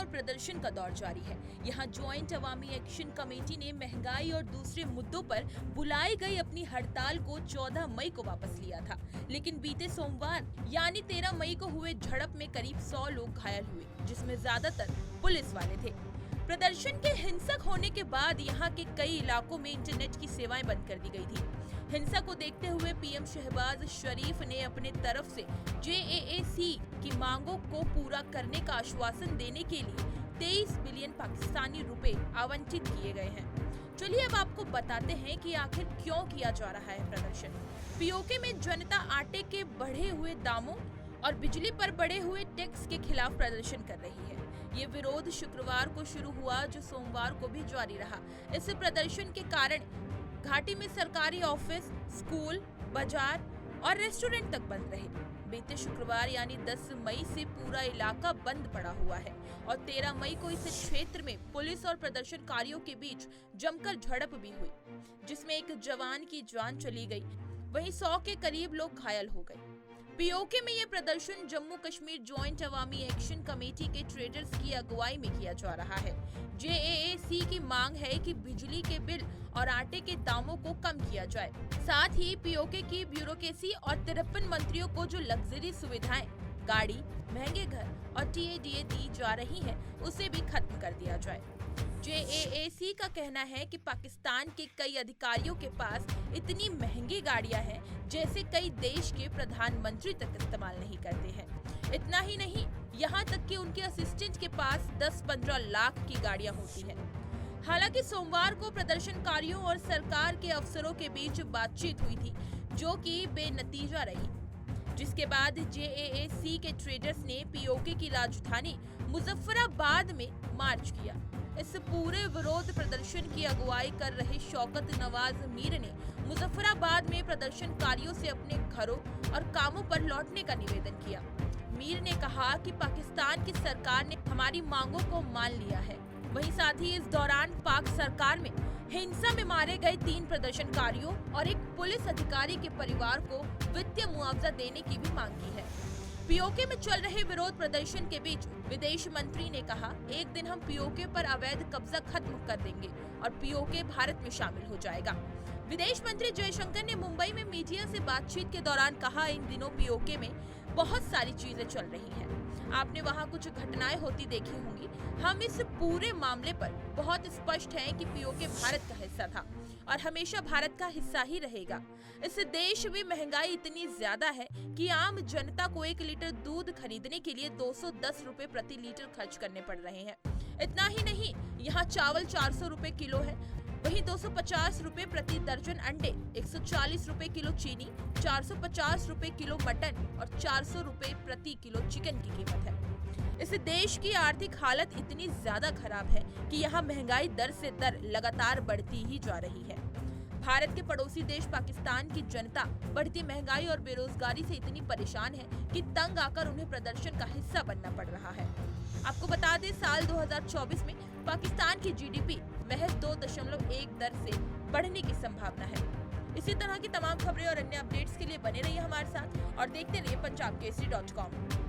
और प्रदर्शन का दौर जारी है। यहाँ ज्वाइंट अवामी एक्शन कमेटी ने महंगाई और दूसरे मुद्दों पर बुलाई गई अपनी हड़ताल को 14 मई को वापस लिया था, लेकिन बीते सोमवार यानी 13 मई को हुए झड़प में करीब 100 लोग घायल हुए, जिसमें ज्यादातर पुलिस वाले थे। प्रदर्शन के हिंसक होने के बाद यहाँ के कई इलाकों में इंटरनेट की सेवाएं बंद कर दी गई थी। हिंसा को देखते हुए पीएम शहबाज शरीफ ने अपने तरफ से जेएएसी की मांगों को पूरा करने का आश्वासन देने के लिए 23 बिलियन पाकिस्तानी रुपए आवंटित किए गए हैं। चलिए अब आपको बताते हैं कि आखिर क्यों किया जा रहा है प्रदर्शन। पीओके में जनता आटे के बढ़े हुए दामों और बिजली पर बढ़े हुए टैक्स के खिलाफ प्रदर्शन कर रही है। ये विरोध शुक्रवार को शुरू हुआ, जो सोमवार को भी जारी रहा। इस प्रदर्शन के कारण घाटी में सरकारी ऑफिस, स्कूल, बाजार और रेस्टोरेंट तक बंद रहे। बीते शुक्रवार यानी 10 मई से पूरा इलाका बंद पड़ा हुआ है और 13 मई को इस क्षेत्र में पुलिस और प्रदर्शनकारियों के बीच जमकर झड़प भी हुई, जिसमें एक जवान की जान चली गई, वहीं 100 के करीब लोग घायल हो गए। पीओके में ये प्रदर्शन जम्मू कश्मीर ज्वाइंट अवामी एक्शन कमेटी के ट्रेडर्स की अगुवाई में किया जा रहा है। जेएएसी की मांग है कि बिजली के बिल और आटे के दामों को कम किया जाए। साथ ही पीओके की ब्यूरोक्रेसी और 53 मंत्रियों को जो लग्जरी सुविधाएं, गाड़ी, महंगे घर और टीएडीए दी जा रही है, उसे भी खत्म कर दिया जाए। जेएएसी का कहना है कि पाकिस्तान के कई अधिकारियों के पास इतनी महंगी गाड़ियां हैं जैसे कई देश के प्रधानमंत्री तक इस्तेमाल नहीं करते हैं। इतना ही नहीं, यहाँ तक कि उनके असिस्टेंट के पास 10-15 लाख की गाड़ियां होती हैं। हालांकि सोमवार को प्रदर्शनकारियों और सरकार के अफसरों के बीच बातचीत हुई थी, जो कि बेनतीजा रही, जिसके बाद जेएएसी के ट्रेडर्स ने पीओके की राजधानी मुजफ्फराबाद में मार्च किया। इस पूरे विरोध प्रदर्शन की अगुवाई कर रहे शौकत नवाज मीर ने मुजफ्फराबाद में प्रदर्शनकारियों से अपने घरों और कामों पर लौटने का निवेदन किया। मीर ने कहा कि पाकिस्तान की सरकार ने हमारी मांगों को मान लिया है। वहीं साथ ही इस दौरान पाक सरकार में हिंसा में मारे गए 3 प्रदर्शनकारियों और एक पुलिस अधिकारी के परिवार को वित्तीय मुआवजा देने की भी मांग की है। पीओके में चल रहे विरोध प्रदर्शन के बीच विदेश मंत्री ने कहा, एक दिन हम पीओके पर अवैध कब्जा खत्म कर देंगे और पीओके भारत में शामिल हो जाएगा। विदेश मंत्री जयशंकर ने मुंबई में मीडिया से बातचीत के दौरान कहा, इन दिनों पीओके में बहुत सारी चीजें चल रही हैं। आपने वहाँ कुछ घटनाएं होती देखी होंगी। हम इस पूरे मामले पर बहुत स्पष्ट हैं कि पीओके भारत का हिस्सा था और हमेशा भारत का हिस्सा ही रहेगा। इस देश में महंगाई इतनी ज्यादा है कि आम जनता को 1 लीटर दूध खरीदने के लिए 210 रुपए प्रति लीटर खर्च करने पड़ रहे हैं। इतना ही नहीं, यहाँ चावल 400 रुपए किलो है, वहीं 250 रुपए प्रति दर्जन अंडे, 140 रुपए किलो चीनी, 450 रुपए किलो मटन और 400 रुपए प्रति किलो चिकन की कीमत है। इस देश की आर्थिक हालत इतनी ज्यादा खराब है कि यहाँ महंगाई दर से दर लगातार बढ़ती ही जा रही है। भारत के पड़ोसी देश पाकिस्तान की जनता बढ़ती महंगाई और बेरोजगारी से इतनी परेशान है कि तंग आकर उन्हें प्रदर्शन का हिस्सा बनना पड़ रहा है। आपको बता दें, साल 2024 में पाकिस्तान की जीडीपी महज 2.1 दर से बढ़ने की संभावना है। इसी तरह की तमाम खबरें और अन्य अपडेट्स के लिए बने रहिए हमारे साथ और देखते रहिए punjabkesari.com।